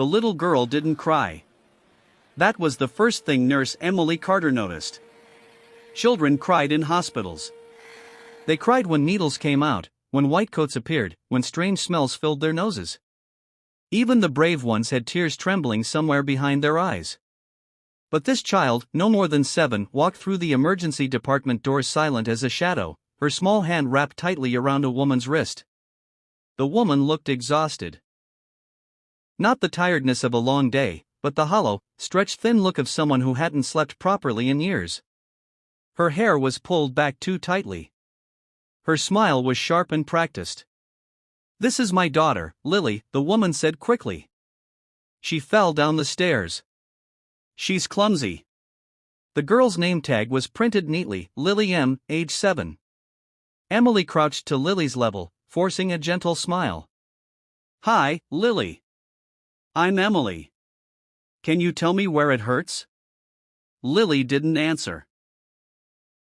the little girl didn't cry. That was the first thing Nurse Emily Carter noticed. Children cried in hospitals. They cried when needles came out, when whitecoats appeared, when strange smells filled their noses. Even the brave ones had tears trembling somewhere behind their eyes. But this child, no more than 7, walked through the emergency department doors silent as a shadow, her small hand wrapped tightly around a woman's wrist. The woman looked exhausted. Not the tiredness of a long day, but the hollow, stretched thin look of someone who hadn't slept properly in years. Her hair was pulled back too tightly. Her smile was sharp and practiced. "This is my daughter, Lily," the woman said quickly. She fell down the stairs. "She's clumsy." The girl's name tag was printed neatly, Lily M., age 7. Emily crouched to Lily's level, forcing a gentle smile. "Hi, Lily. I'm Emily. Can you tell me where it hurts?" Lily didn't answer.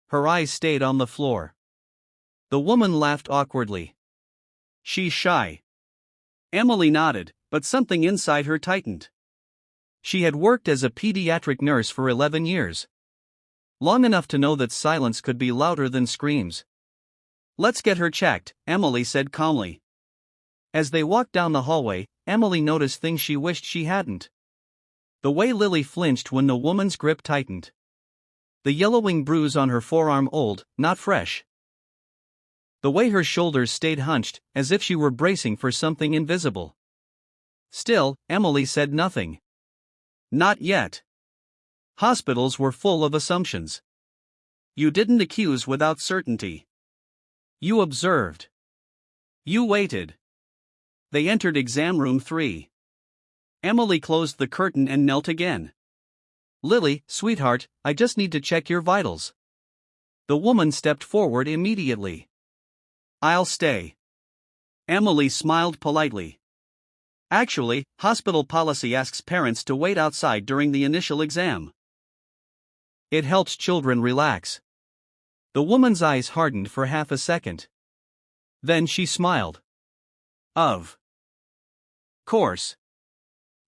Her eyes stayed on the floor. The woman laughed awkwardly. "She's shy." Emily nodded, but something inside her tightened. She had worked as a pediatric nurse for 11 years. Long enough to know that silence could be louder than screams. "Let's get her checked," Emily said calmly. As they walked down the hallway, Emily noticed things she wished she hadn't. The way Lily flinched when the woman's grip tightened. The yellowing bruise on her forearm, old, not fresh. The way her shoulders stayed hunched, as if she were bracing for something invisible. Still, Emily said nothing. Not yet. Hospitals were full of assumptions. You didn't accuse without certainty. You observed. You waited. They entered exam room 3. Emily closed the curtain and knelt again. "Lily, sweetheart, I just need to check your vitals." The woman stepped forward immediately. "I'll stay." Emily smiled politely. Actually, hospital policy asks parents to wait outside during the initial exam. It helps children relax. The woman's eyes hardened for half a second. Then she smiled. Of course.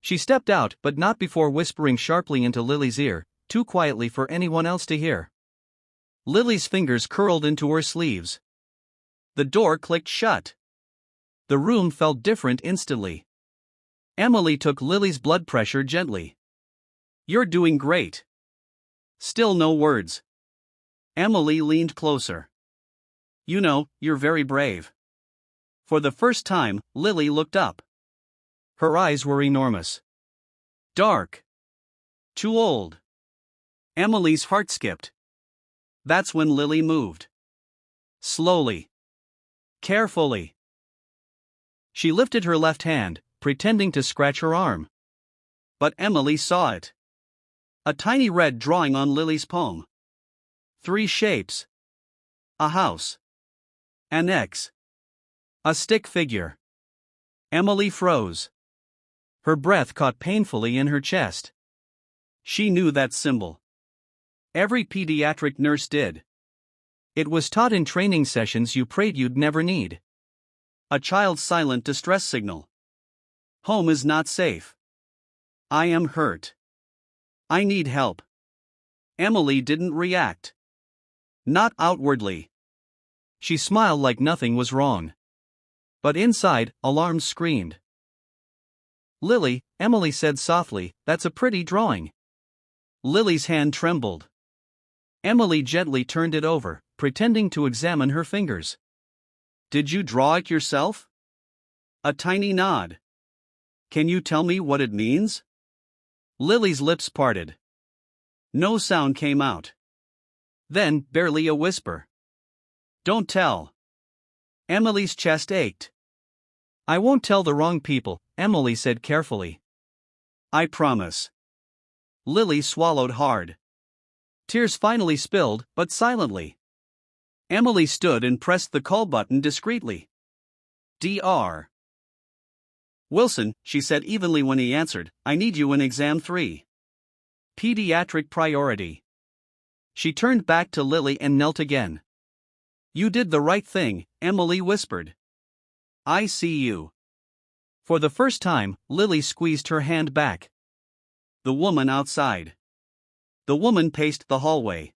She stepped out, but not before whispering sharply into Lily's ear, too quietly for anyone else to hear. Lily's fingers curled into her sleeves. The door clicked shut. The room felt different instantly. Emily took Lily's blood pressure gently. "You're doing great." Still no words. Emily leaned closer. "You know, you're very brave." For the first time, Lily looked up. Her eyes were enormous. Dark. Too old. Emily's heart skipped. That's when Lily moved. Slowly. Carefully. She lifted her left hand, pretending to scratch her arm. But Emily saw it. A tiny red drawing on Lily's palm. 3 shapes. A house. An X. A stick figure. Emily froze. Her breath caught painfully in her chest. She knew that symbol. Every pediatric nurse did. It was taught in training sessions you prayed you'd never need. A child's silent distress signal. Home is not safe. I am hurt. I need help. Emily didn't react. Not outwardly. She smiled like nothing was wrong. But inside, alarm screamed. "Lily," Emily said softly, "that's a pretty drawing." Lily's hand trembled. Emily gently turned it over, pretending to examine her fingers. "Did you draw it yourself?" A tiny nod. "Can you tell me what it means?" Lily's lips parted. No sound came out. Then, barely a whisper. "Don't tell." Emily's chest ached. "I won't tell the wrong people," Emily said carefully. "I promise." Lily swallowed hard. Tears finally spilled, but silently. Emily stood and pressed the call button discreetly. "Dr. Wilson," she said evenly when he answered, "I need you in exam 3. Pediatric priority." She turned back to Lily and knelt again. "You did the right thing," Emily whispered. "I see you." For the first time, Lily squeezed her hand back. The woman outside. The woman paced the hallway.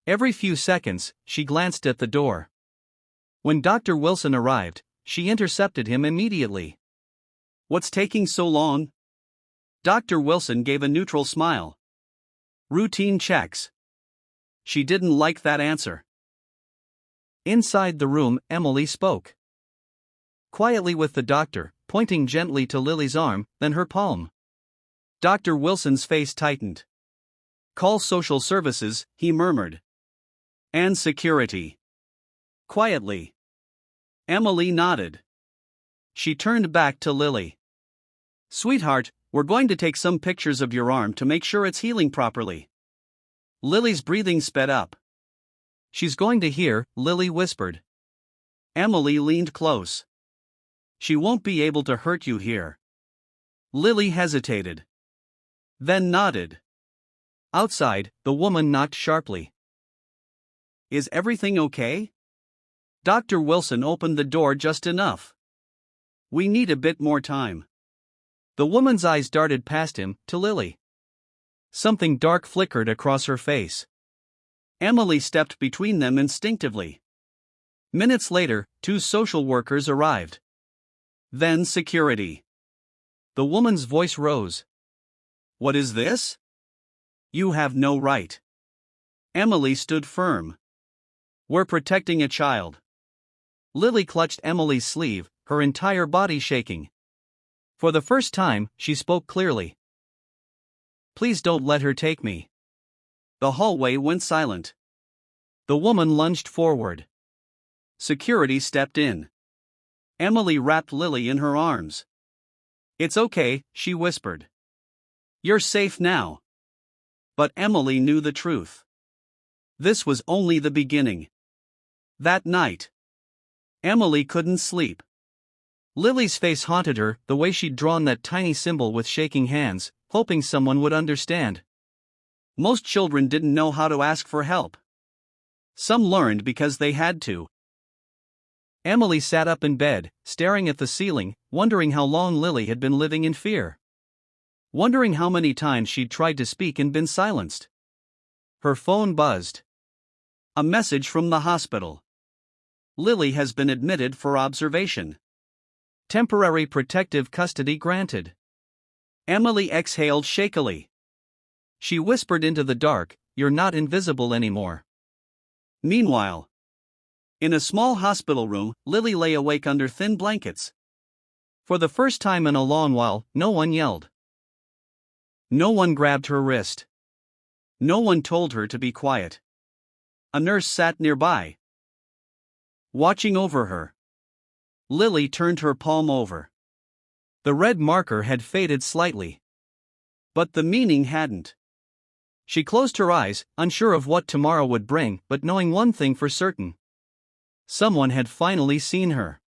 Every few seconds, she glanced at the door. When Dr. Wilson arrived, she intercepted him immediately. "What's taking so long?" Dr. Wilson gave a neutral smile. "Routine checks." She didn't like that answer. Inside the room, Emily spoke. Quietly with the doctor, pointing gently to Lily's arm, then her palm. Dr. Wilson's face tightened. "Call social services," he murmured. "And security." Quietly. Emily nodded. She turned back to Lily. "Sweetheart, we're going to take some pictures of your arm to make sure it's healing properly." Lily's breathing sped up. "She's going to hear," Lily whispered. Emily leaned close. "She won't be able to hurt you here." Lily hesitated. Then nodded. Outside, the woman knocked sharply. "Is everything okay?" Dr. Wilson opened the door just enough. "We need a bit more time." The woman's eyes darted past him, to Lily. Something dark flickered across her face. Emily stepped between them instinctively. Minutes later, 2 social workers arrived. Then security. The woman's voice rose. "What is this?" "You have no right." Emily stood firm. "We're protecting a child." Lily clutched Emily's sleeve, her entire body shaking. For the first time, she spoke clearly. "Please don't let her take me." The hallway went silent. The woman lunged forward. Security stepped in. Emily wrapped Lily in her arms. "It's okay," she whispered. "You're safe now." But Emily knew the truth. This was only the beginning. That night, Emily couldn't sleep. Lily's face haunted her, the way she'd drawn that tiny symbol with shaking hands, hoping someone would understand. Most children didn't know how to ask for help. Some learned because they had to. Emily sat up in bed, staring at the ceiling, wondering how long Lily had been living in fear. Wondering how many times she'd tried to speak and been silenced. Her phone buzzed. A message from the hospital. "Lily has been admitted for observation. Temporary protective custody granted." Emily exhaled shakily. She whispered into the dark, "You're not invisible anymore." Meanwhile, in a small hospital room, Lily lay awake under thin blankets. For the first time in a long while, no one yelled. No one grabbed her wrist. No one told her to be quiet. A nurse sat nearby, watching over her. Lily turned her palm over. The red marker had faded slightly. But the meaning hadn't. She closed her eyes, unsure of what tomorrow would bring, but knowing one thing for certain. Someone had finally seen her.